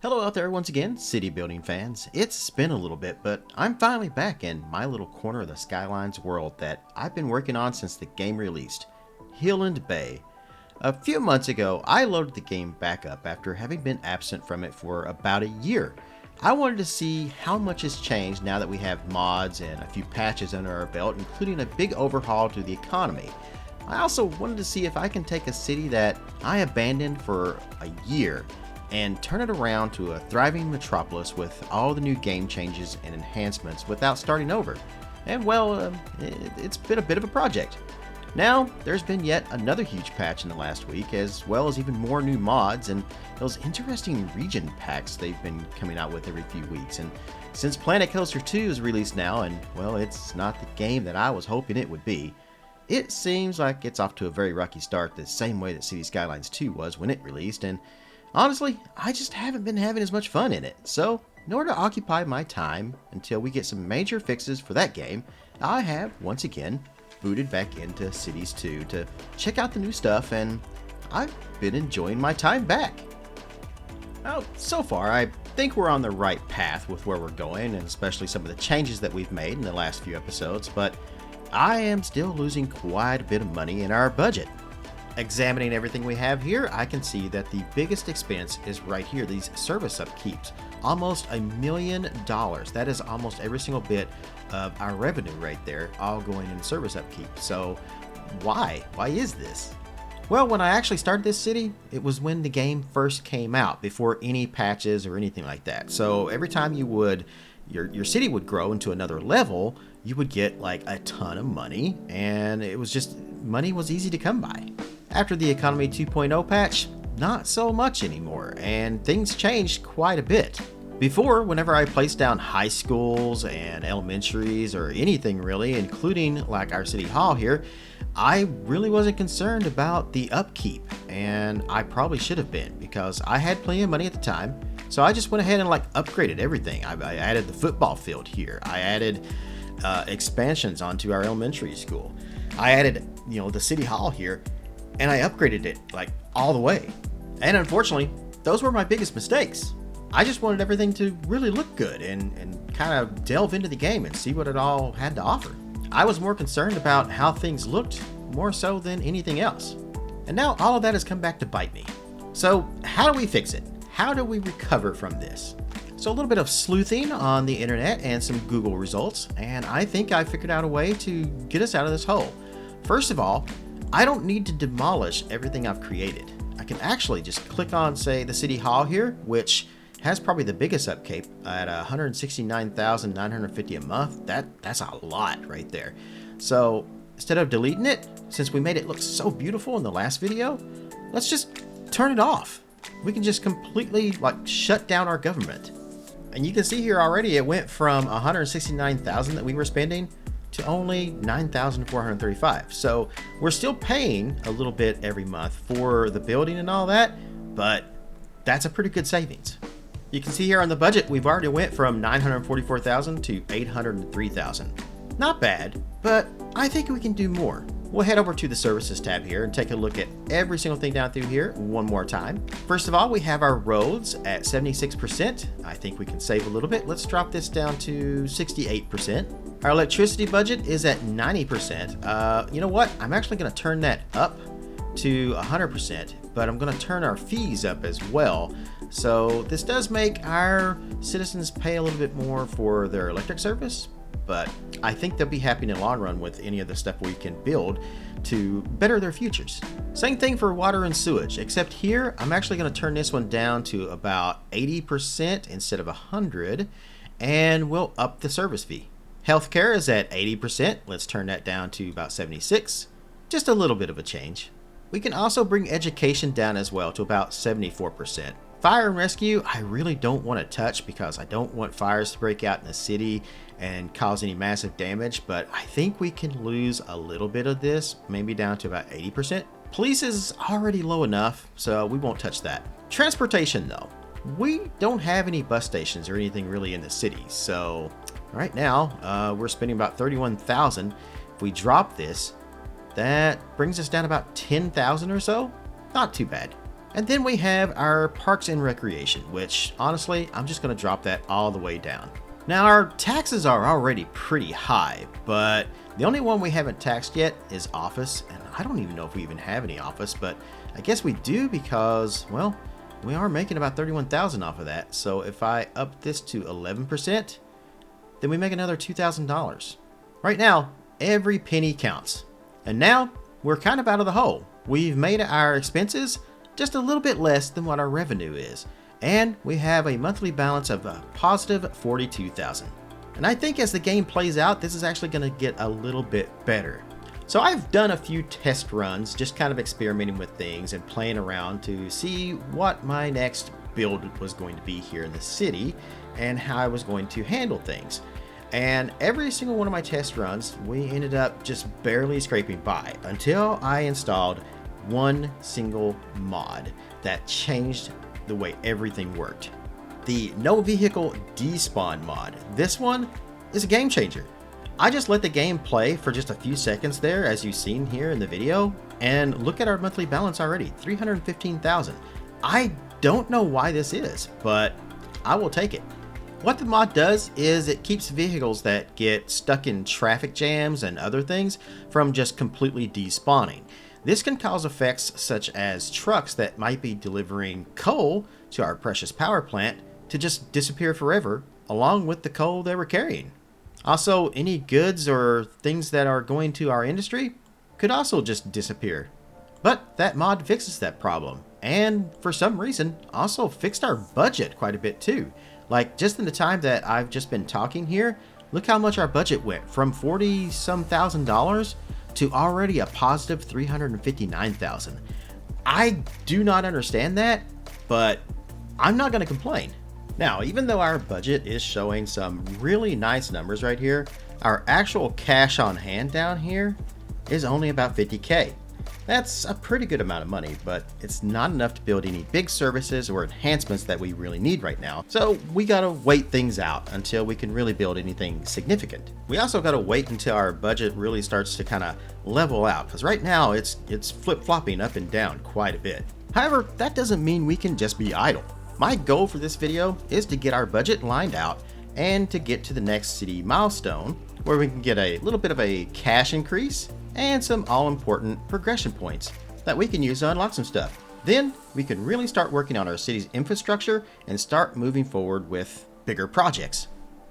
Hello out there once again, city building fans. It's been a little bit, but I'm finally back in my little corner of the Skylines world that I've been working on since the game released, Hilland Bay. A few months ago, I loaded the game back up after having been absent from it for about a year. I wanted to see how much has changed now that we have mods and a few patches under our belt, including a big overhaul to the economy. I also wanted to see if I can take a city that I abandoned for a year and turn it around to a thriving metropolis with all the new game changes and enhancements without starting over. And well, it's been a bit of a project. Now, there's been yet another huge patch in the last week, as well as even more new mods and those interesting region packs they've been coming out with every few weeks. And since Planet Coaster 2 is released now, and well, it's not the game that I was hoping it would be, it seems like it's off to a very rocky start the same way that Cities Skylines 2 was when it released, and honestly, I just haven't been having as much fun in it. So, in order to occupy my time until we get some major fixes for that game, I have, once again, booted back into Cities 2 to check out the new stuff, and I've been enjoying my time back. Well, so far, I think we're on the right path with where we're going, and especially some of the changes that we've made in the last few episodes, but I am still losing quite a bit of money in our budget. Examining everything we have here, I can see that the biggest expense is right here, these service upkeeps. Almost $1 million. That is almost every single bit of our revenue right there, all going in service upkeep. So why? Why is this? Well, when I actually started this city, it was when the game first came out, before any patches or anything like that. So every time you would, your city would grow into another level, you would get like a ton of money, and it was just, money was easy to come by. After the Economy 2.0 patch, not so much anymore, and things changed quite a bit. Before, whenever I placed down high schools and elementaries or anything really, including like our city hall here, I really wasn't concerned about the upkeep, and I probably should have been because I had plenty of money at the time. So I just went ahead and like upgraded everything. I added the football field here. I added expansions onto our elementary school. I added, the city hall here, and I upgraded it like all the way. And unfortunately, those were my biggest mistakes. I just wanted everything to really look good and kind of delve into the game and see what it all had to offer. I was more concerned about how things looked more so than anything else. And now all of that has come back to bite me. So how do we fix it? How do we recover from this? So a little bit of sleuthing on the internet and some Google results, and I think I figured out a way to get us out of this hole. First of all, I don't need to demolish everything I've created. I can actually just click on, say, the City Hall here, which has probably the biggest upkeep at $169,950 a month. That's a lot right there. So instead of deleting it, since we made it look so beautiful in the last video, let's just turn it off. We can just completely shut down our government. And you can see here already it went from $169,000 that we were spending to only $9,435. So we're still paying a little bit every month for the building and all that, but that's a pretty good savings. You can see here on the budget, we've already went from $944,000 to $803,000. Not bad, but I think we can do more. We'll head over to the services tab here and take a look at every single thing down through here one more time. First of all, we have our roads at 76%. I think we can save a little bit. Let's drop this down to 68%. Our electricity budget is at 90%. You know what? I'm actually going to turn that up to 100%, but I'm going to turn our fees up as well. So this does make our citizens pay a little bit more for their electric service, but I think they'll be happy in the long run with any of the stuff we can build to better their futures. Same thing for water and sewage, except here I'm actually going to turn this one down to about 80% instead of 100, and we'll up the service fee. Healthcare is at 80%. Let's turn that down to about 76. Just a little bit of a change. We can also bring education down as well to about 74%. Fire and rescue, I really don't want to touch because I don't want fires to break out in the city and cause any massive damage, but I think we can lose a little bit of this, maybe down to about 80%. Police is already low enough, so we won't touch that. Transportation though, we don't have any bus stations or anything really in the city, so right now we're spending about $31,000. If we drop this, that brings us down about $10,000 or so. Not too bad. And then we have our parks and recreation, which honestly, I'm just going to drop that all the way down. Now our taxes are already pretty high, but the only one we haven't taxed yet is office. And I don't even know if we even have any office, but I guess we do because, well, we are making about 31,000 off of that. So if I up this to 11%, then we make another $2,000. Right now, every penny counts. And now we're kind of out of the hole. We've made our expenses just a little bit less than what our revenue is. And we have a monthly balance of a positive 42,000. And I think as the game plays out, this is actually going to get a little bit better. So I've done a few test runs, just kind of experimenting with things and playing around to see what my next build was going to be here in the city and how I was going to handle things. And every single one of my test runs, we ended up just barely scraping by until I installed one single mod that changed the way everything worked. The no vehicle despawn mod. This one is a game changer. I just let the game play for just a few seconds there, as you've seen here in the video, and look at our monthly balance already, 315,000. I don't know why this is, but I will take it. What the mod does is it keeps vehicles that get stuck in traffic jams and other things from just completely despawning. This can cause effects such as trucks that might be delivering coal to our precious power plant to just disappear forever, along with the coal they were carrying. Also, any goods or things that are going to our industry could also just disappear. But that mod fixes that problem, and for some reason also fixed our budget quite a bit too. Like just in the time that I've just been talking here, look how much our budget went from 40-some thousand dollars to already a positive 359,000. I do not understand that, but I'm not going to complain. Now, even though our budget is showing some really nice numbers right here, our actual cash on hand down here is only about 50K. That's a pretty good amount of money, but it's not enough to build any big services or enhancements that we really need right now. So we gotta wait things out until we can really build anything significant. We also gotta wait until our budget really starts to kind of level out, because right now it's flip-flopping up and down quite a bit. However, that doesn't mean we can just be idle. My goal for this video is to get our budget lined out and to get to the next city milestone where we can get a little bit of a cash increase and some all-important progression points that we can use to unlock some stuff. Then we can really start working on our city's infrastructure and start moving forward with bigger projects.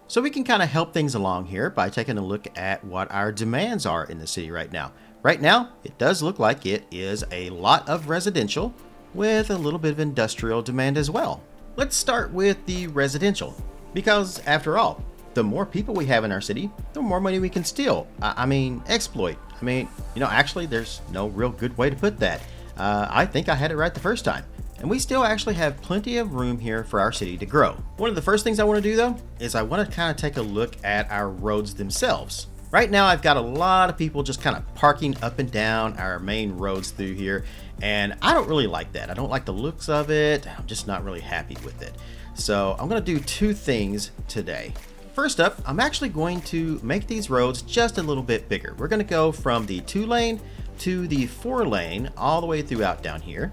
So we can kind of help things along here by taking a look at what our demands are in the city right now. Right now, it does look like it is a lot of residential with a little bit of industrial demand as well. Let's start with the residential, because after all, the more people we have in our city, the more money we can steal. Exploit. Actually, there's no real good way to put that. I think I had it right the first time. And we still actually have plenty of room here for our city to grow. One of the first things I want to do though, is I want to kind of take a look at our roads themselves. Right now, I've got a lot of people just kind of parking up and down our main roads through here. And I don't really like that. I don't like the looks of it. I'm just not really happy with it. So I'm going to do two things today. First up, I'm actually going to make these roads just a little bit bigger. We're going to go from the 2-lane to the 4-lane all the way throughout down here.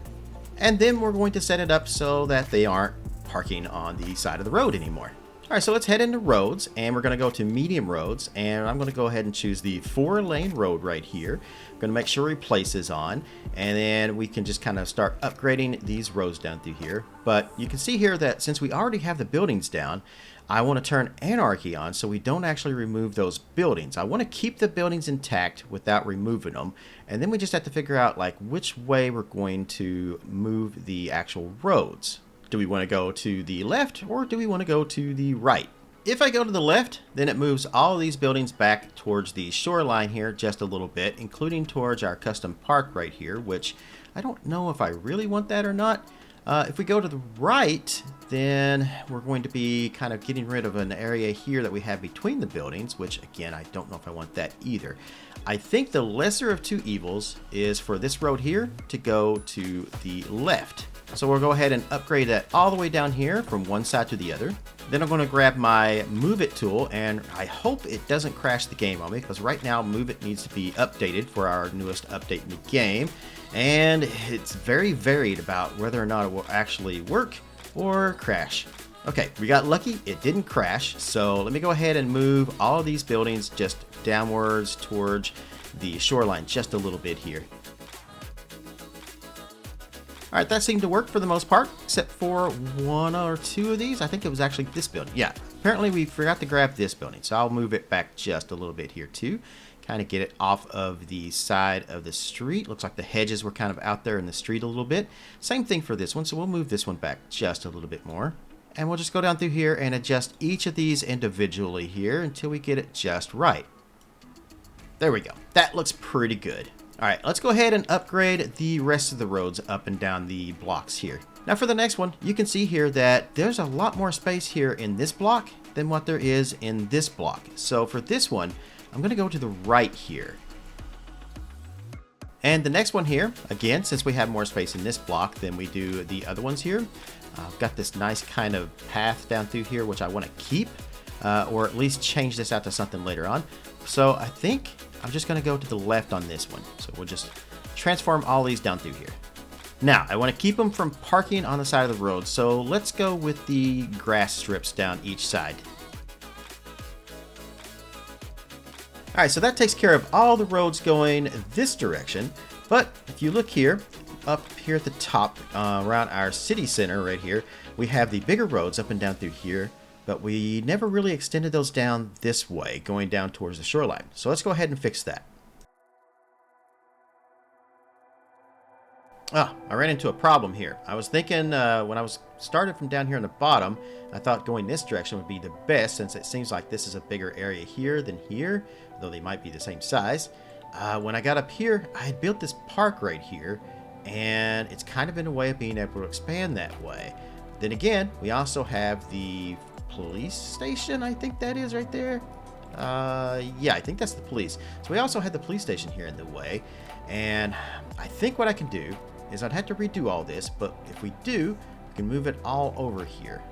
And then we're going to set it up so that they aren't parking on the side of the road anymore. All right, so let's head into roads, and we're going to go to medium roads, and I'm going to go ahead and choose the 4-lane road right here. I'm going to make sure replace is on, and then we can just kind of start upgrading these roads down through here. But you can see here that since we already have the buildings down, I want to turn anarchy on so we don't actually remove those buildings. I want to keep the buildings intact without removing them, and then we just have to figure out like which way we're going to move the actual roads. Do we want to go to the left or do we want to go to the right? If I go to the left, then it moves all these buildings back towards the shoreline here just a little bit, including towards our custom park right here, which I don't know if I really want that or not. If we go to the right, then we're going to be kind of getting rid of an area here that we have between the buildings, which again, I don't know if I want that either. I think the lesser of two evils is for this road here to go to the left. So we'll go ahead and upgrade that all the way down here from one side to the other. Then I'm going to grab my Move It tool, and I hope it doesn't crash the game on me, because right now Move It needs to be updated for our newest update in the game, and it's very varied about whether or not it will actually work or crash. Okay, we got lucky, it didn't crash, so let me go ahead and move all of these buildings just downwards towards the shoreline just a little bit here. Alright, that seemed to work for the most part, except for one or two of these. I think it was actually this building. Yeah, apparently we forgot to grab this building, so I'll move it back just a little bit here too. Kind of get it off of the side of the street. Looks like the hedges were kind of out there in the street a little bit. Same thing for this one, so we'll move this one back just a little bit more. And we'll just go down through here and adjust each of these individually here until we get it just right. There we go. That looks pretty good. Alright, let's go ahead and upgrade the rest of the roads up and down the blocks here. Now for the next one, you can see here that there's a lot more space here in this block than what there is in this block. So for this one, I'm going to go to the right here. And the next one here, again, since we have more space in this block than we do the other ones here, I've got this nice kind of path down through here, which I want to keep, or at least change this out to something later on. So I think I'm just going to go to the left on this one. So we'll just transform all these down through here. Now, I want to keep them from parking on the side of the road. So let's go with the grass strips down each side. All right, so that takes care of all the roads going this direction. But if you look here, up here at the top, around our city center right here, we have the bigger roads up and down through here. But we never really extended those down this way, going down towards the shoreline. So let's go ahead and fix that. I ran into a problem here. I was thinking when I was started from down here on the bottom, I thought going this direction would be the best, since it seems like this is a bigger area here than here, though they might be the same size. When I got up here, I had built this park right here, and it's kind of in a way of being able to expand that way. Then again, we also have the police station, I think that is right there. Yeah, I think that's the police. So we also had the police station here in the way, and I think what I can do is I'd have to redo all this, but if we do, we can move it all over here.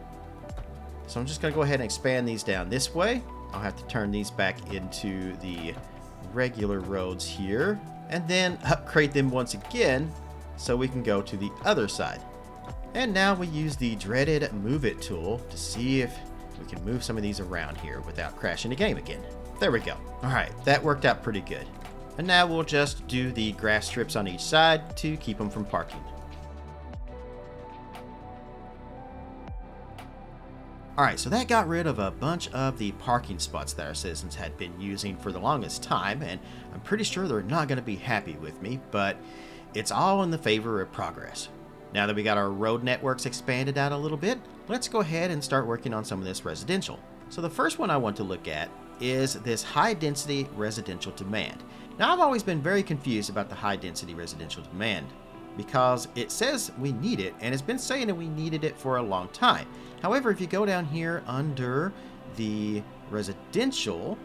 So I'm just going to go ahead and expand these down this way. I'll have to turn these back into the regular roads here, and then upgrade them once again so we can go to the other side. And now we use the dreaded Move It tool to see if we can move some of these around here without crashing the game again. There we go. Alright, that worked out pretty good. And now we'll just do the grass strips on each side to keep them from parking. Alright, so that got rid of a bunch of the parking spots that our citizens had been using for the longest time, and I'm pretty sure they're not going to be happy with me, but it's all in the favor of progress. Now that we got our road networks expanded out a little bit, let's go ahead and start working on some of this residential. So the first one I want to look at is this high density residential demand. Now I've always been very confused about the high density residential demand, because it says we need it, and it's been saying that we needed it for a long time. However, if you go down here under the residential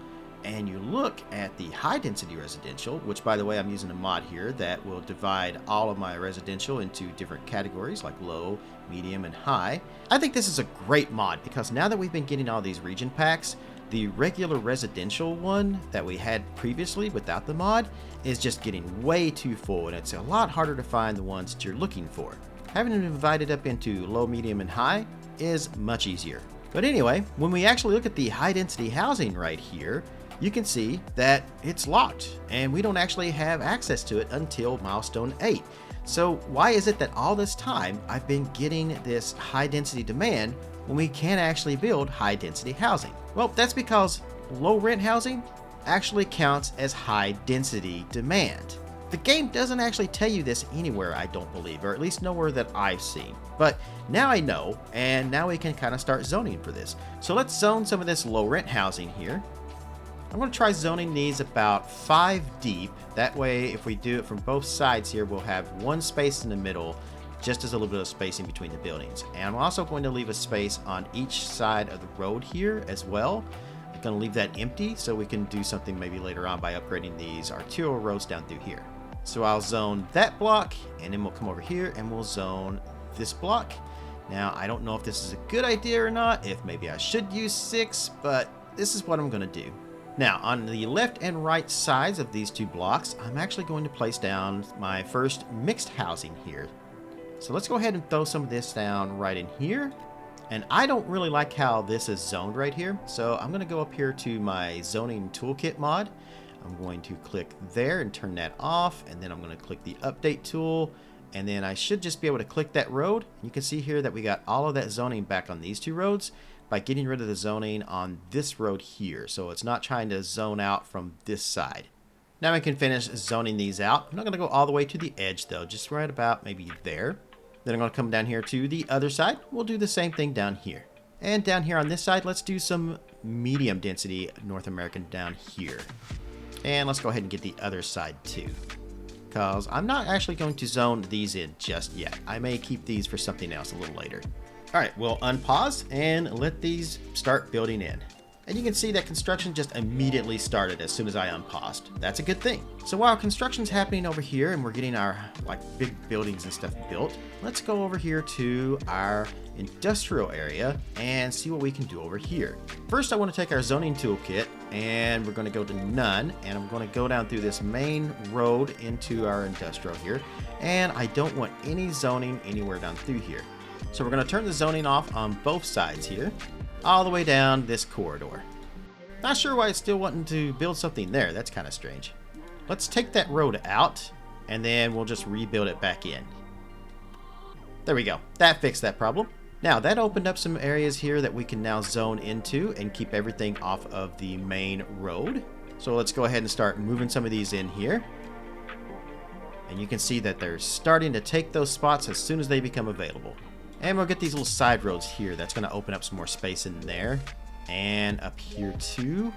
and you look at the high density residential, which by the way, I'm using a mod here that will divide all of my residential into different categories like low, medium, and high. I think this is a great mod because now that we've been getting all these region packs, the regular residential one that we had previously without the mod is just getting way too full, and it's a lot harder to find the ones that you're looking for. Having them divided up into low, medium, and high is much easier. But anyway, when we actually look at the high density housing right here, you can see that it's locked and we don't actually have access to it until milestone 8. So why is it that all this time I've been getting this high density demand when we can't actually build high density housing? Well, that's because low rent housing actually counts as high density demand. The game doesn't actually tell you this anywhere, I don't believe, or at least nowhere that I've seen. But now I know, and now we can kind of start zoning for this. So let's zone some of this low rent housing here. I'm going to try zoning these about 5 deep. That way, if we do it from both sides here, we'll have one space in the middle, just as a little bit of spacing between the buildings. And I'm also going to leave a space on each side of the road here as well. I'm going to leave that empty so we can do something maybe later on by upgrading these arterial roads down through here. So I'll zone that block, and then we'll come over here and we'll zone this block. Now, I don't know if this is a good idea or not, if maybe I should use 6, but this is what I'm going to do. Now, on the left and right sides of these 2 blocks, I'm actually going to place down my first mixed housing here. So let's go ahead and throw some of this down right in here. And I don't really like how this is zoned right here. So I'm going to go up here to my zoning toolkit mod. I'm going to click there and turn that off. And then I'm going to click the update tool. And then I should just be able to click that road. You can see here that we got all of that zoning back on these 2 roads by getting rid of the zoning on this road here. So it's not trying to zone out from this side. Now I can finish zoning these out. I'm not going to go all the way to the edge though, just right about maybe there. Then I'm going to come down here to the other side. We'll do the same thing down here. And down here on this side, let's do some medium density North American down here. And let's go ahead and get the other side too, because I'm not actually going to zone these in just yet. I may keep these for something else a little later. All right, we'll unpause and let these start building in. And you can see that construction just immediately started as soon as I unpaused. That's a good thing. So while construction's happening over here and we're getting our big buildings and stuff built, let's go over here to our industrial area and see what we can do over here. First, I want to take our zoning toolkit and we're going to go to none, and I'm going to go down through this main road into our industrial here. And I don't want any zoning anywhere down through here. So we're going to turn the zoning off on both sides here, all the way down this corridor. Not sure why it's still wanting to build something there. That's kind of strange. Let's take that road out, and then we'll just rebuild it back in. There we go. That fixed that problem. Now, that opened up some areas here that we can now zone into and keep everything off of the main road. So let's go ahead and start moving some of these in here. And you can see that they're starting to take those spots as soon as they become available. And we'll get these little side roads here. That's going to open up some more space in there. And up here too.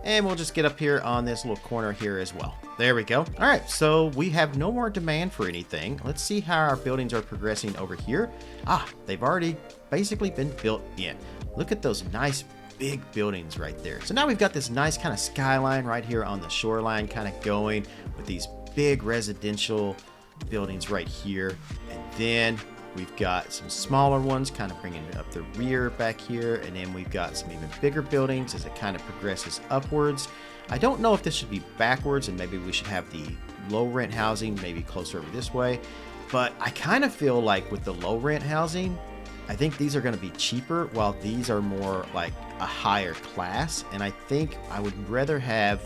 And we'll just get up here on this little corner here as well. There we go. All right, so we have no more demand for anything. Let's see how our buildings are progressing over here. They've already basically been built in. Look at those nice big buildings right there. So now we've got this nice kind of skyline right here on the shoreline kind of going with these big residential buildings right here. And then we've got some smaller ones kind of bringing up the rear back here, and then we've got some even bigger buildings as it kind of progresses upwards. I don't know if this should be backwards, and maybe we should have the low rent housing maybe closer over this way, but I kind of feel like with the low rent housing, I think these are going to be cheaper while these are more like a higher class, and I think I would rather have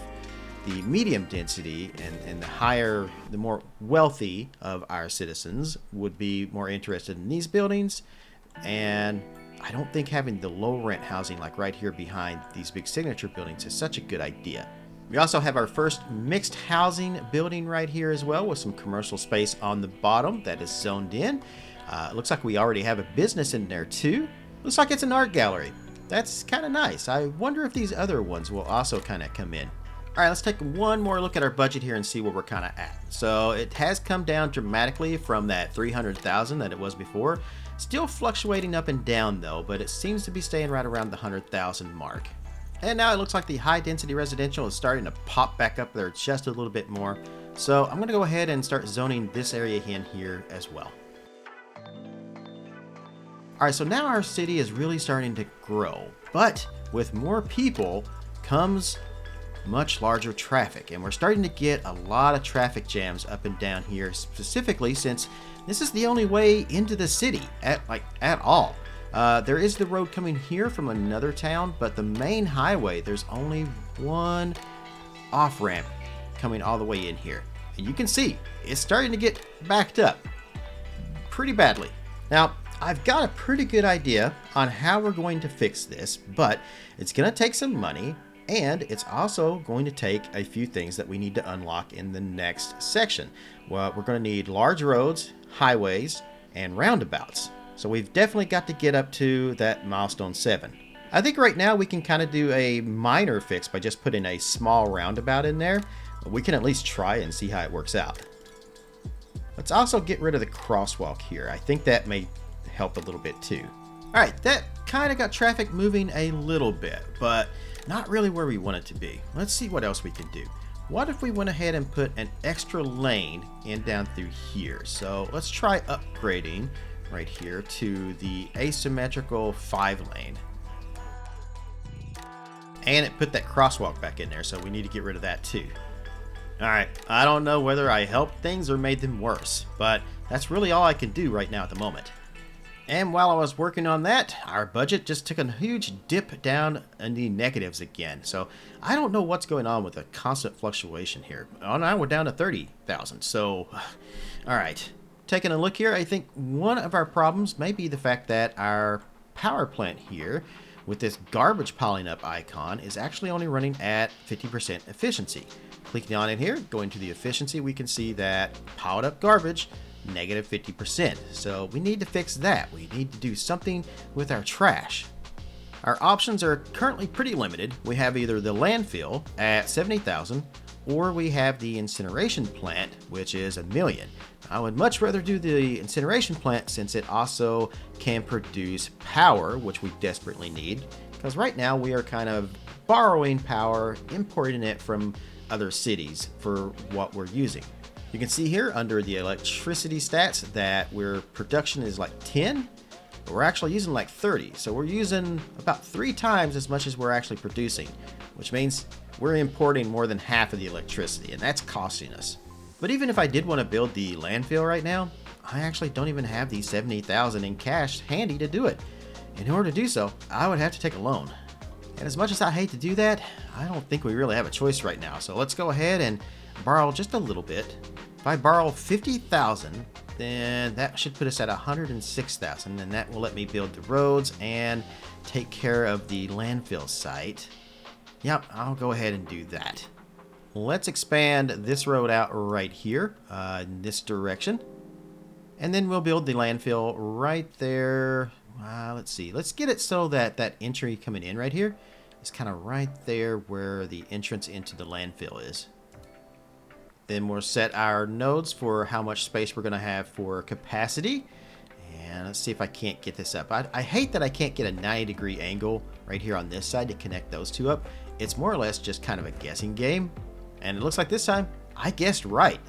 the medium density and the more wealthy of our citizens would be more interested in these buildings. And I don't think having the low rent housing like right here behind these big signature buildings is such a good idea. We also have our first mixed housing building right here as well, with some commercial space on the bottom that is zoned in. It looks like we already have a business in there too. Looks like it's an art gallery. That's kind of nice. I wonder if these other ones will also kind of come in. All right, let's take one more look at our budget here and see where we're kind of at. So it has come down dramatically from that 300,000 that it was before. Still fluctuating up and down though, but it seems to be staying right around the 100,000 mark. And now it looks like the high density residential is starting to pop back up there just a little bit more. So I'm gonna go ahead and start zoning this area in here as well. All right, so now our city is really starting to grow, but with more people comes much larger traffic, and we're starting to get a lot of traffic jams up and down here, specifically since this is the only way into the city at all. There is the road coming here from another town, but the main highway, there's only one off-ramp coming all the way in here. And you can see it's starting to get backed up pretty badly. Now, I've got a pretty good idea on how we're going to fix this, but it's going to take some money. And it's also going to take a few things that we need to unlock in the next section. Well, we're going to need large roads, highways, and roundabouts. So we've definitely got to get up to that milestone 7. I think right now we can kind of do a minor fix by just putting a small roundabout in there. We can at least try and see how it works out. Let's also get rid of the crosswalk here. I think that may help a little bit too. All right, that kind of got traffic moving a little bit, but not really where we want it to be. Let's see what else we can do. What if we went ahead and put an extra lane in down through here? So let's try upgrading right here to the asymmetrical 5-lane. And it put that crosswalk back in there, so we need to get rid of that too. Alright, I don't know whether I helped things or made them worse, but that's really all I can do right now at the moment. And while I was working on that, our budget just took a huge dip down in the negatives again. So I don't know what's going on with the constant fluctuation here. Oh, now we're down to 30,000. So, alright. Taking a look here, I think one of our problems may be the fact that our power plant here, with this garbage piling up icon, is actually only running at 50% efficiency. Clicking on it here, going to the efficiency, we can see that piled up garbage, negative 50%. So we need to fix that. We need to do something with our trash. Our options are currently pretty limited. We have either the landfill at 70,000 or we have the incineration plant, which is 1 million. I would much rather do the incineration plant since it also can produce power, which we desperately need, because right now we are kind of borrowing power, importing it from other cities for what we're using. You can see here under the electricity stats that production is like 10, but we're actually using like 30. So we're using about 3 times as much as we're actually producing, which means we're importing more than half of the electricity, and that's costing us. But even if I did want to build the landfill right now, I actually don't even have the 70,000 in cash handy to do it. In order to do so, I would have to take a loan. And as much as I hate to do that, I don't think we really have a choice right now. So let's go ahead and borrow just a little bit. If I borrow 50,000, then that should put us at 106,000, and that will let me build the roads and take care of the landfill site. Yep, I'll go ahead and do that. Let's expand this road out right here in this direction, and then we'll build the landfill right there. Let's see. Let's get it so that that entry coming in right here is kind of right there where the entrance into the landfill is. Then we'll set our nodes for how much space we're going to have for capacity. And let's see if I can't get this up. I hate that I can't get a 90-degree angle right here on this side to connect those two up. It's more or less just kind of a guessing game. And it looks like this time I guessed right.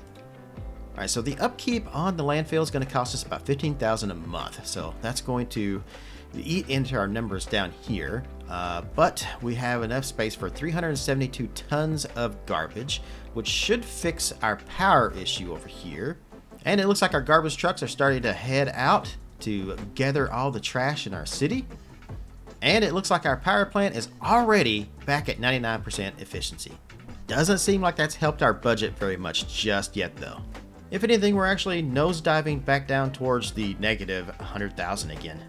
Alright, so the upkeep on the landfill is going to cost us about 15,000 a month. So that's going to eat into our numbers down here. But we have enough space for 372 tons of garbage, which should fix our power issue over here. And it looks like our garbage trucks are starting to head out to gather all the trash in our city. And it looks like our power plant is already back at 99% efficiency. Doesn't seem like that's helped our budget very much just yet though. If anything, we're actually nosediving back down towards the negative 100,000 again.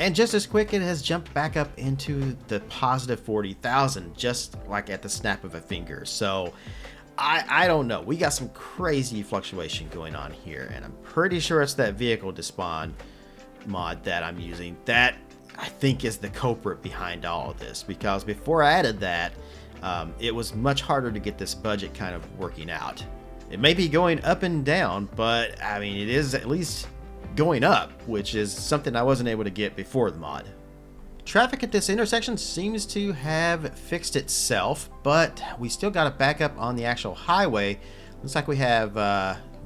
And just as quick, it has jumped back up into the positive 40,000, just like at the snap of a finger. So I don't know. We got some crazy fluctuation going on here, and I'm pretty sure it's that vehicle despawn mod that I'm using that I think is the culprit behind all of this, because before I added that, it was much harder to get this budget kind of working out. It may be going up and down, but I mean, it is at least going up, which is something I wasn't able to get before the mod. Traffic at this intersection seems to have fixed itself, but we still got to back up on the actual highway. Looks like we have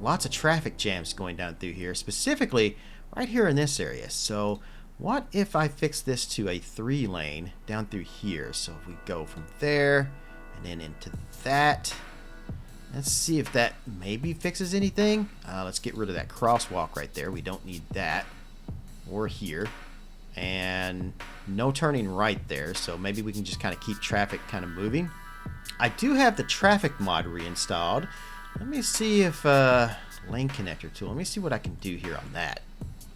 lots of traffic jams going down through here, specifically right here in this area. So what if I fix this to a 3-lane down through here? So if we go from there and then into that. Let's see if that maybe fixes anything. Let's get rid of that crosswalk right there. We don't need that. Or here. And no turning right there. So maybe we can just kind of keep traffic kind of moving. I do have the traffic mod reinstalled. Let me see if lane connector tool. Let me see what I can do here on that.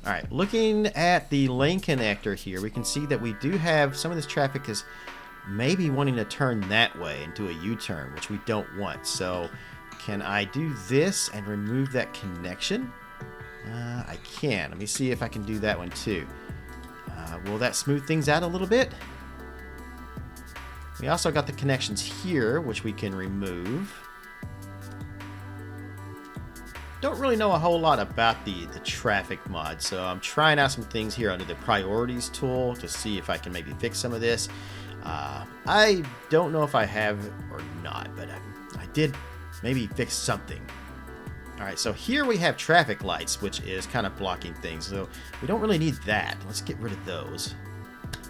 Alright, looking at the lane connector here, we can see that we do have some of this traffic is maybe wanting to turn that way and do a U-turn, which we don't want. So can I do this and remove that connection? I can. Let me see if I can do that one too. Will that smooth things out a little bit? We also got the connections here, which we can remove. Don't really know a whole lot about the traffic mod, so I'm trying out some things here under the priorities tool to see if I can maybe fix some of this. I don't know if I have or not, but I did maybe fix something. All right, so here we have traffic lights, which is kind of blocking things. So we don't really need that. Let's get rid of those.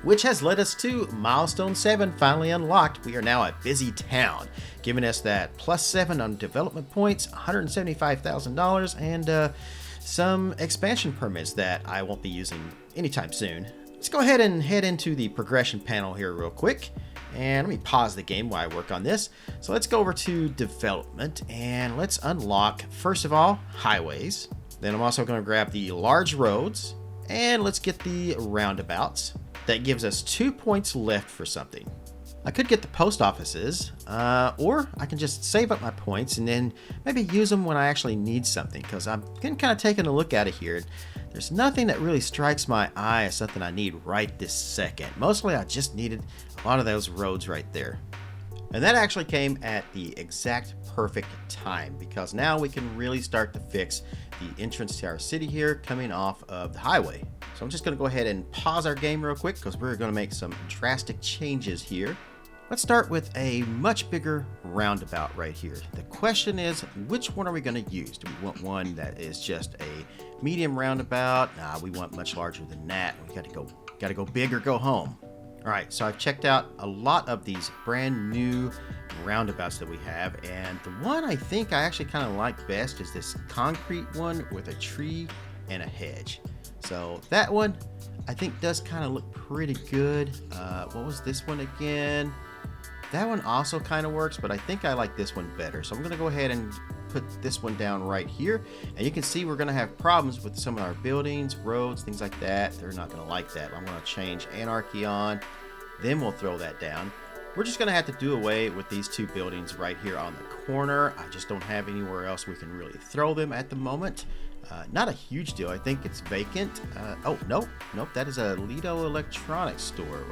Which has led us to milestone 7 finally unlocked. We are now a busy town, giving us that +7 on development points, $175,000, and some expansion permits that I won't be using anytime soon. Let's go ahead and head into the progression panel here real quick. And let me pause the game while I work on this. So let's go over to development and let's unlock, first of all, highways. Then I'm also going to grab the large roads and let's get the roundabouts. That gives us 2 points left for something. I could get the post offices, or I can just save up my points and then maybe use them when I actually need something, because I'm kind of taking a look at it here. There's nothing that really strikes my eye as something I need right this second. Mostly I just needed a lot of those roads right there. And that actually came at the exact perfect time, because now we can really start to fix the entrance to our city here coming off of the highway. So I'm just going to go ahead and pause our game real quick because we're going to make some drastic changes here. Let's start with a much bigger roundabout right here. The question is, which one are we going to use? Do we want one that is just a medium roundabout? Nah, we want much larger than that. We got to go big or go home. All right, so I've checked out a lot of these brand new roundabouts that we have, and the one I think I actually kind of like best is this concrete one with a tree and a hedge. So that one I think does kind of look pretty good. What was this one again? That one also kind of works, but I think I like this one better. So I'm going to go ahead and put this one down right here. And you can see we're going to have problems with some of our buildings, roads, things like that. They're not going to like that. I'm going to change anarchy on. Then we'll throw that down. We're just going to have to do away with these two buildings right here on the corner. I just don't have anywhere else we can really throw them at the moment. Not a huge deal. I think it's vacant. Oh, nope. That is a Lido Electronics store.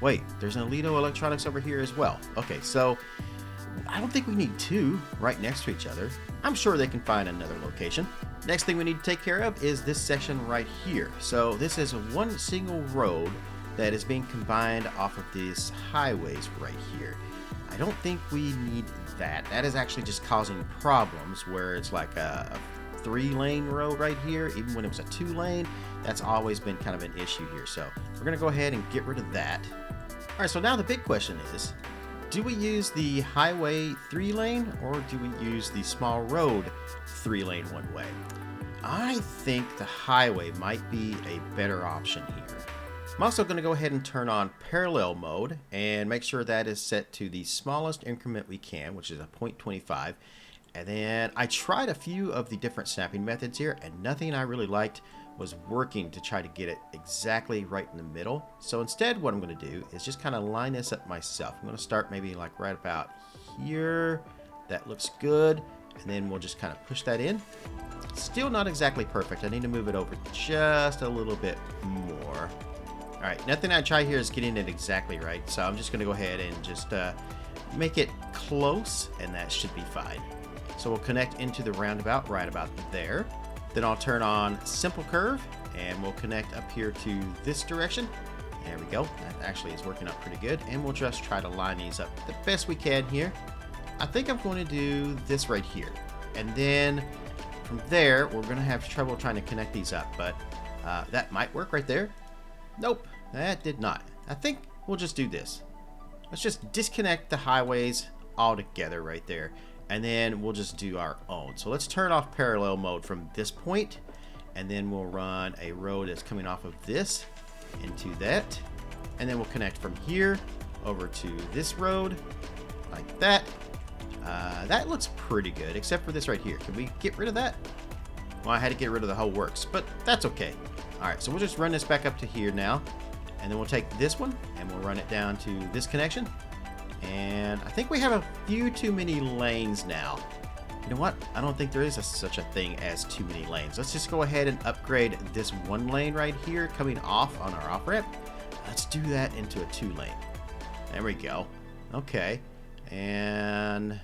Wait, there's an Lido Electronics over here as well. Okay, so I don't think we need two right next to each other. I'm sure they can find another location. Next thing we need to take care of is this section right here. So this is one single road that is being combined off of these highways right here. I don't think we need that. That is actually just causing problems where it's like a 3-lane road right here. Even when it was a 2-lane, that's always been kind of an issue here. So we're going to go ahead and get rid of that. All right, so now the big question is, do we use the highway 3-lane or do we use the small road 3-lane one way? I think the highway might be a better option here. I'm also going to go ahead and turn on parallel mode and make sure that is set to the smallest increment we can, which is a 0.25. And then I tried a few of the different snapping methods here, and nothing I really liked was working to try to get it exactly right in the middle. So instead, what I'm going to do is just kind of line this up myself. I'm going to start maybe like right about here. That looks good. And then we'll just kind of push that in. Still not exactly perfect. I need to move it over just a little bit more. All right, nothing I try here is getting it exactly right. So I'm just going to go ahead and just make it close, and that should be fine. So we'll connect into the roundabout right about there. Then I'll turn on simple curve and we'll connect up here to this direction. There we go. That actually is working out pretty good. And we'll just try to line these up the best we can here. I think I'm going to do this right here. And then from there, we're going to have trouble trying to connect these up, but that might work right there. Nope, that did not. I think we'll just do this. Let's just disconnect the highways all together right there. And then we'll just do our own. So let's turn off parallel mode from this point, and then we'll run a road that's coming off of this into that, and then we'll connect from here over to this road like that. That looks pretty good, except for this right here. Can we get rid of that? Well, I had to get rid of the whole works, but that's okay. All right, so we'll just run this back up to here now, and then we'll take this one and we'll run it down to this connection. And I think we have a few too many lanes now. You know what? I don't think there is such a thing as too many lanes. Let's just go ahead and upgrade this 1 lane right here coming off on our off-ramp. Let's do that into a 2-lane. There we go. Okay. And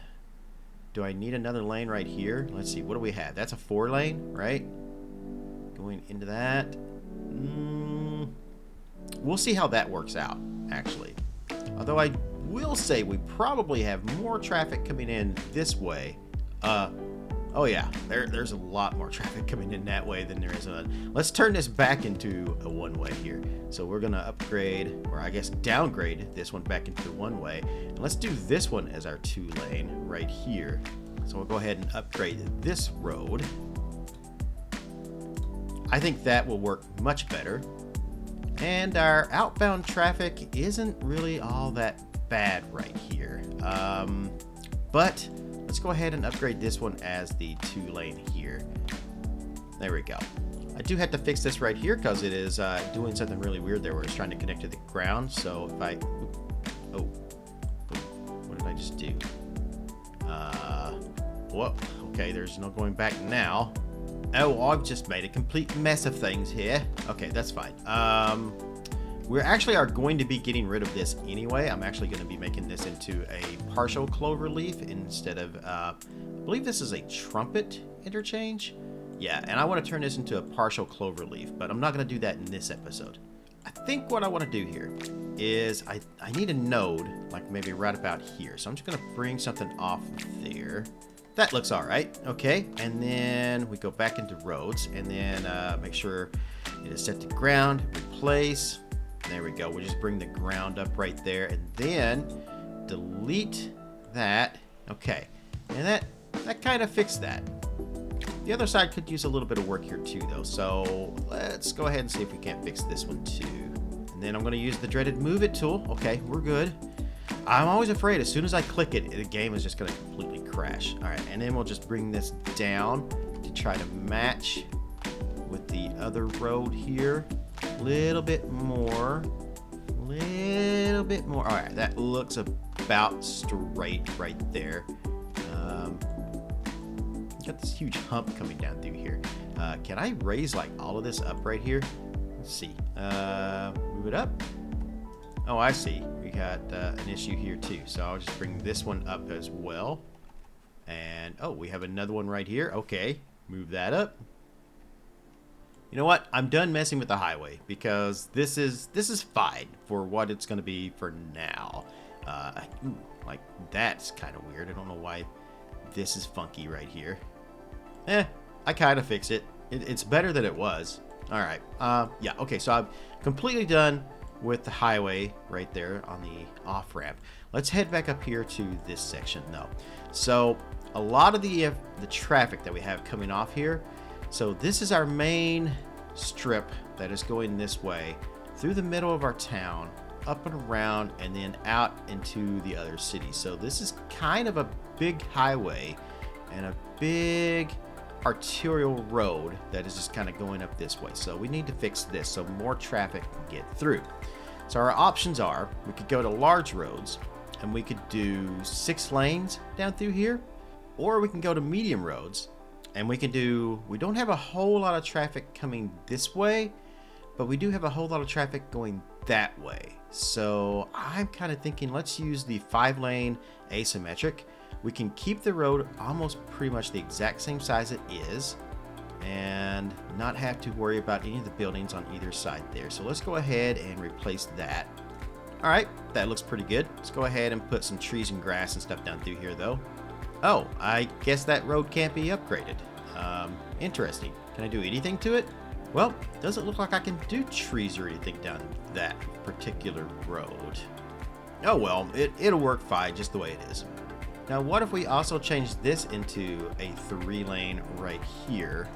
do I need another lane right here? Let's see. What do we have? That's a 4-lane, right? Going into that. We'll see how that works out, actually. Although I will say we probably have more traffic coming in this way. Oh yeah, there's a lot more traffic coming in that way than there is on. Let's turn this back into a one-way here. So we're gonna upgrade, or I guess downgrade this one back into one-way. And let's do this one as our 2-lane right here. So we'll go ahead and upgrade this road. I think that will work much better. And our outbound traffic isn't really all that bad right here. But let's go ahead and upgrade this one as the 2-lane here. There we go. I do have to fix this right here because it is doing something really weird there where it's trying to connect to the ground. So if I... Oh. What did I just do? Whoa. Okay, there's no going back now. Oh, I've just made a complete mess of things here. Okay, that's fine. We actually are going to be getting rid of this anyway. I'm actually going to be making this into a partial clover leaf instead of, I believe this is a trumpet interchange. Yeah, and I want to turn this into a partial clover leaf, but I'm not going to do that in this episode. I think what I want to do here is I need a node, like maybe right about here. So I'm just going to bring something off of there. That looks all right. Okay, and then we go back into roads and then make sure it is set to ground, replace. There we go. We'll just bring the ground up right there and then delete that. Okay, and that kind of fixed that. The other side could use a little bit of work here too though. So let's go ahead and see if we can't fix this one too. And then I'm going to use the dreaded move it tool. Okay, we're good. I'm always afraid as soon as I click it, the game is just going to completely crash. All right, and then we'll just bring this down to try to match with the other road here. A little bit more. Little bit more. All right, that looks about straight right there. Got this huge hump coming down through here. Can I raise like all of this up right here? Let's see. Move it up. Oh, I see. We got an issue here too. So I'll just bring this one up as well. And oh, we have another one right here. Okay, move that up. You know what? I'm done messing with the highway because this is fine for what it's going to be for now. Ooh, like that's kind of weird. I don't know why this is funky right here. I kind of fixed it. It's better than it was. All right. Yeah. Okay. So I'm completely done with the highway right there on the off ramp. Let's head back up here to this section though. So a lot of the traffic that we have coming off here. So this is our main strip that is going this way through the middle of our town, up and around, and then out into the other cities. So this is kind of a big highway and a big arterial road that is just kind of going up this way. So we need to fix this so more traffic can get through. So our options are, we could go to large roads and we could do 6 lanes down through here, or we can go to medium roads and we don't have a whole lot of traffic coming this way, but we do have a whole lot of traffic going that way. So I'm kind of thinking let's use the 5-lane asymmetric. We can keep the road almost pretty much the exact same size it is and not have to worry about any of the buildings on either side there. So let's go ahead and replace that. All right, that looks pretty good. Let's go ahead and put some trees and grass and stuff down through here though. Oh, I guess that road can't be upgraded. Interesting. Can I do anything to it? Well, doesn't look like I can do trees or anything down that particular road. Oh well, it'll work fine just the way it is. Now what if we also change this into a 3-lane right here?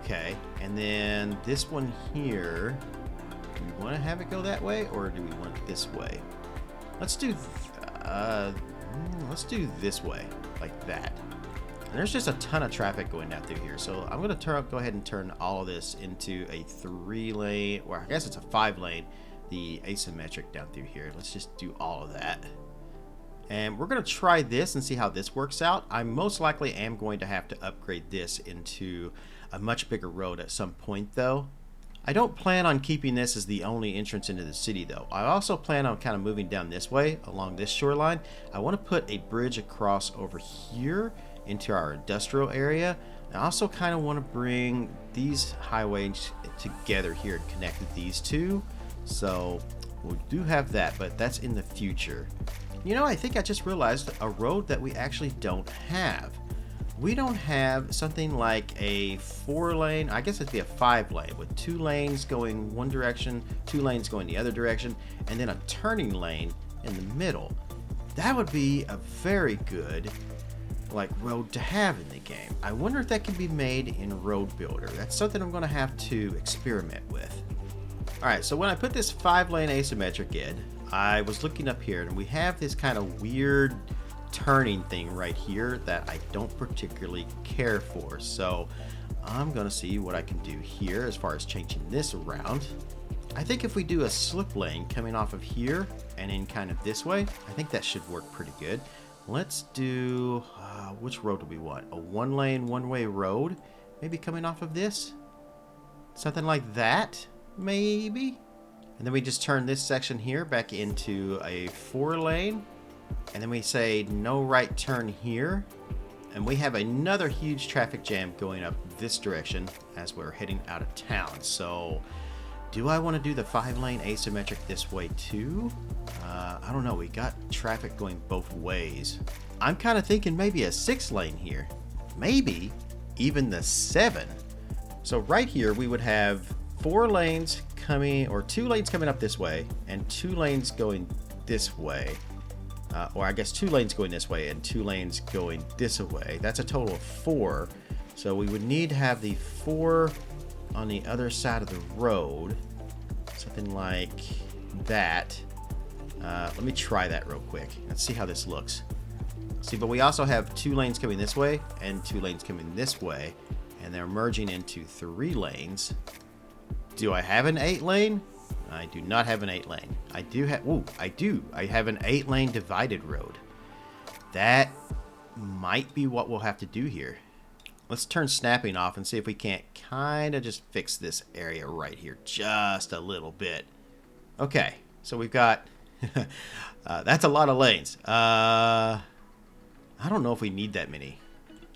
Okay, and then this one here, do we want to have it go that way or do we want it this way? Let's do this way, like that. And there's just a ton of traffic going down through here, so I'm going to go ahead and turn all of this into a 3-lane, or I guess it's a 5-lane, the asymmetric down through here. Let's just do all of that. And we're going to try this and see how this works out. I most likely am going to have to upgrade this into a much bigger road at some point though. I don't plan on keeping this as the only entrance into the city though. I also plan on kind of moving down this way along this shoreline. I want to put a bridge across over here into our industrial area. I also kind of want to bring these highways together here and connect these two. So we do have that, but that's in the future. You know, I think I just realized a road that we actually don't have. We don't have something like a 4-lane, I guess it'd be a 5-lane, with 2 lanes going one direction, 2 lanes going the other direction, and then a turning lane in the middle. That would be a very good road to have in the game. I wonder if that can be made in Road Builder. That's something I'm going to have to experiment with. Alright, so when I put this 5-lane asymmetric in, I was looking up here, and we have this kind of weird turning thing right here that I don't particularly care for. So I'm going to see what I can do here as far as changing this around. I think if we do a slip lane coming off of here and in kind of this way, I think that should work pretty good. Let's do, which road do we want? A 1-lane, one-way road? Maybe coming off of this? Something like that, maybe? And then we just turn this section here back into a 4-lane. And then we say no right turn here. And we have another huge traffic jam going up this direction as we're heading out of town. So do I want to do the 5-lane asymmetric this way too? I don't know. We got traffic going both ways. I'm kind of thinking maybe a 6-lane here. Maybe even the 7. So right here we would have 4 lanes coming, or 2 lanes coming up this way and 2 lanes going this way. Or I guess 2 lanes going this way and 2 lanes going this way. That's a total of 4. So we would need to have the 4 on the other side of the road. Something like that. Let me try that real quick. Let's see how this looks. See, but we also have 2 lanes coming this way and 2 lanes coming this way. And they're merging into 3 lanes. Do I have an 8-lane? I do not have an 8-lane. I do have... Ooh, I do. I have an 8-lane divided road. That might be what we'll have to do here. Let's turn snapping off and see if we can't kind of just fix this area right here just a little bit. Okay, so we've got... that's a lot of lanes. I don't know if we need that many.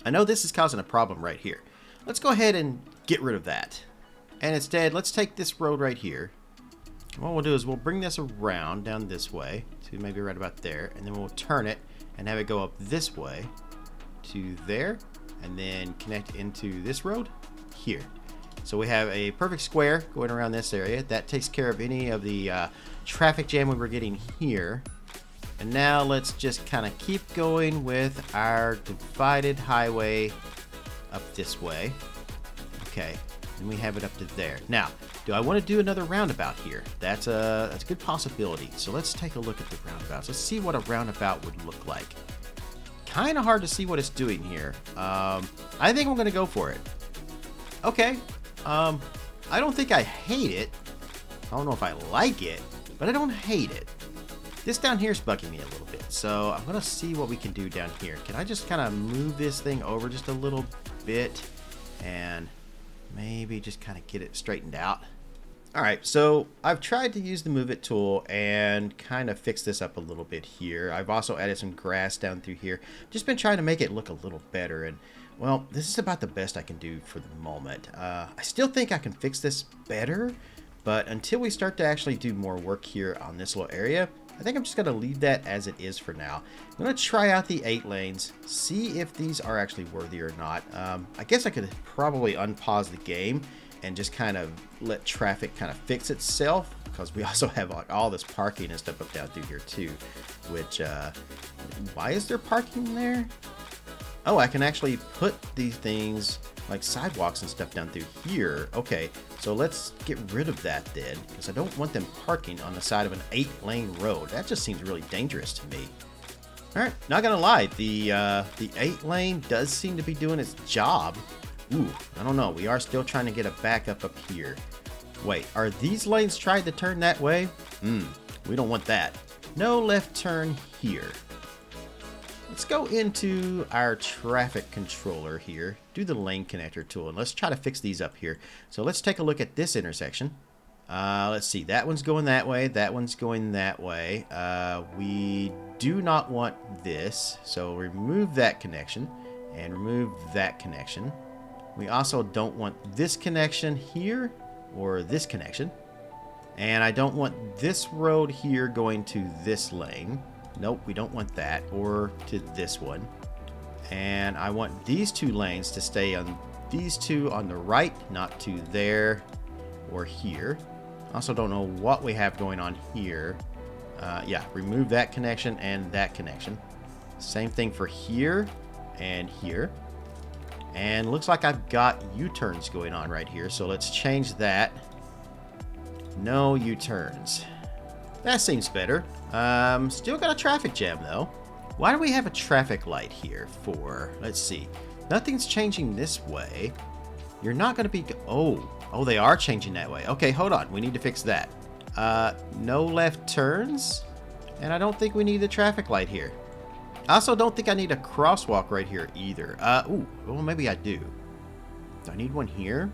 I know this is causing a problem right here. Let's go ahead and get rid of that. And instead, let's take this road right here. What we'll do is we'll bring this around down this way to maybe right about there, and then we'll turn it and have it go up this way to there, and then connect into this road here. So we have a perfect square going around this area. That takes care of any of the traffic jam we were getting here. And now let's just kind of keep going with our divided highway up this way. Okay, and we have it up to there. Now, do I want to do another roundabout here? That's a good possibility. So let's take a look at the roundabouts. Let's see what a roundabout would look like. Kind of hard to see what it's doing here. I think I'm going to go for it. Okay. I don't think I hate it. I don't know if I like it, but I don't hate it. This down here is bugging me a little bit, so I'm going to see what we can do down here. Can I just kind of move this thing over just a little bit and maybe just kind of get it straightened out? Alright, so I've tried to use the Move It tool and kind of fix this up a little bit here. I've also added some grass down through here. Just been trying to make it look a little better, and well, this is about the best I can do for the moment. I still think I can fix this better, but until we start to actually do more work here on this little area, I think I'm just going to leave that as it is for now. I'm going to try out the 8 lanes, see if these are actually worthy or not. I guess I could probably unpause the game and just kind of let traffic kind of fix itself, because we also have like all this parking and stuff up down through here too, which why is there parking there? Oh, I can actually put these things like sidewalks and stuff down through here. Okay, so let's get rid of that then, because I don't want them parking on the side of an 8-lane road. That just seems really dangerous to me. All right, not gonna lie, the 8-lane does seem to be doing its job. Ooh, I don't know. We are still trying to get a backup up here. Wait, are these lanes trying to turn that way? We don't want that. No left turn here. Let's go into our traffic controller here, do the lane connector tool, and let's try to fix these up here. So let's take a look at this intersection. Let's see, that one's going that way, that one's going that way. We do not want this, so remove that connection and remove that connection. We also don't want this connection here or this connection. And I don't want this road here going to this lane. Nope, we don't want that. Or to this one. And I want these 2 lanes to stay on these 2 on the right, not to there or here. Also don't know what we have going on here. Yeah, remove that connection and that connection. Same thing for here and here. And looks like I've got U-turns going on right here, so let's change that. No U-turns. That seems better. Still got a traffic jam though. Why do we have a traffic light here for? Let's see. Nothing's changing this way. You're not going to be... Oh, they are changing that way. Okay, hold on. We need to fix that. No left turns. And I don't think we need the traffic light here. I also don't think I need a crosswalk right here either. Well, maybe I do. Do I need one here?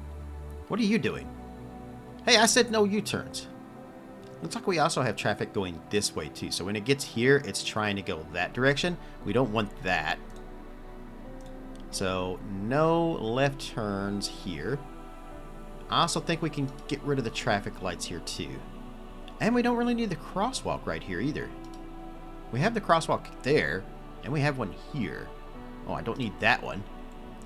What are you doing? Hey, I said no U-turns. Looks like we also have traffic going this way too. So when it gets here, it's trying to go that direction. We don't want that. So no left turns here. I also think we can get rid of the traffic lights here too. And we don't really need the crosswalk right here either. We have the crosswalk there, and we have one here. Oh, I don't need that one.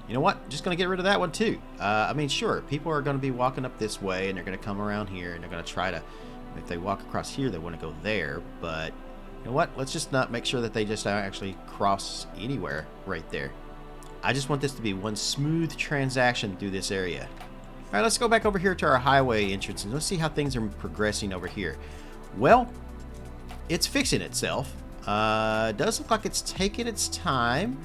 You know what? Just going to get rid of that one too. I mean, sure, people are going to be walking up this way, and they're going to come around here, and they're going to try to, if they walk across here, they want to go there. But you know what? Let's just not make sure that they just actually cross anywhere right there. I just want this to be one smooth transaction through this area. All right, let's go back over here to our highway entrance, and let's see how things are progressing over here. Well, it's fixing itself. It does look like it's taking its time.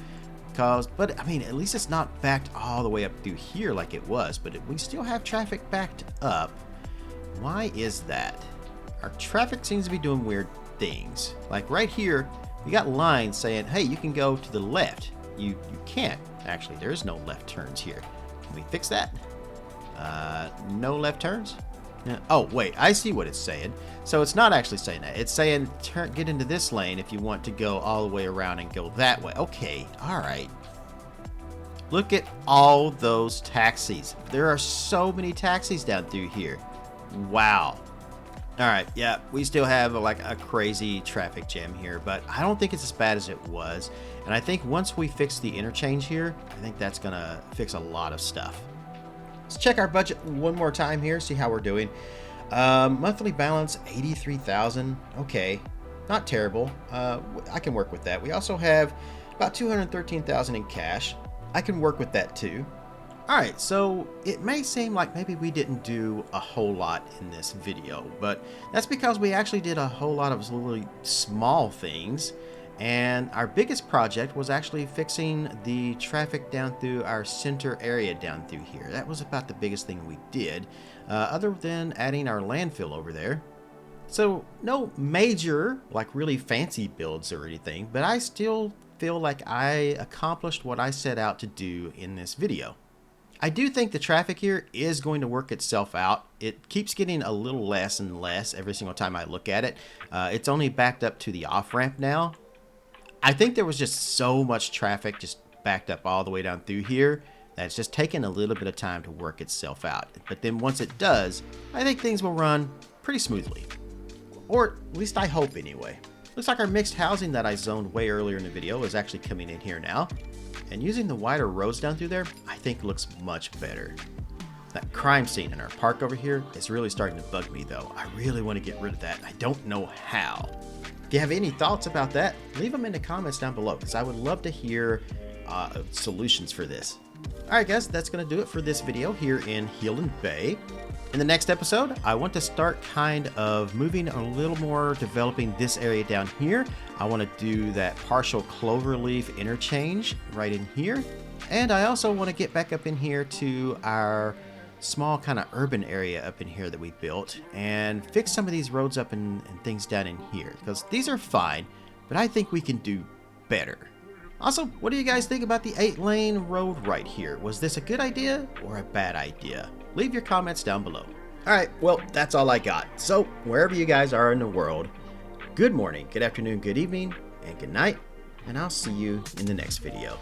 But I mean, at least it's not backed all the way up through here like it was. But we still have traffic backed up. Why is that? Our traffic seems to be doing weird things. Like right here, we got lines saying, hey, you can go to the left. You can't. Actually, there's no left turns here. Can we fix that? No left turns? Oh, wait, I see what it's saying. So it's not actually saying that. It's saying get into this lane if you want to go all the way around and go that way. Okay, all right. Look at all those taxis. There are so many taxis down through here. Wow. All right, yeah, we still have like a crazy traffic jam here, but I don't think it's as bad as it was. And I think once we fix the interchange here, I think that's gonna fix a lot of stuff. Let's check our budget one more time here, see how we're doing. Monthly balance, 83,000. Okay, not terrible. I can work with that. We also have about 213,000 in cash. I can work with that too. All right, so it may seem like maybe we didn't do a whole lot in this video, but that's because we actually did a whole lot of really small things. And our biggest project was actually fixing the traffic down through our center area down through here. That was about the biggest thing we did, other than adding our landfill over there. So no major, like really fancy builds or anything, but I still feel like I accomplished what I set out to do in this video. I do think the traffic here is going to work itself out. It keeps getting a little less and less every single time I look at it. It's only backed up to the off-ramp now. I think there was just so much traffic just backed up all the way down through here that it's just taking a little bit of time to work itself out. But then once it does, I think things will run pretty smoothly. Or at least I hope anyway. Looks like our mixed housing that I zoned way earlier in the video is actually coming in here now. And using the wider roads down through there, I think looks much better. That crime scene in our park over here is really starting to bug me though. I really want to get rid of that. I don't know how. If you have any thoughts about that, leave them in the comments down below because I would love to hear solutions for this. Alright guys, that's going to do it for this video here in Hilland Bay. In the next episode, I want to start kind of moving a little more, developing this area down here. I want to do that partial cloverleaf interchange right in here. And I also want to get back up in here to our small kind of urban area up in here that we built and fix some of these roads up and things down in here because these are fine, but I think we can do better. Also, what do you guys think about the 8-lane road right here? Was this a good idea or a bad idea? Leave your comments down below. Alright, well, that's all I got. So, wherever you guys are in the world, good morning, good afternoon, good evening, and good night, and I'll see you in the next video.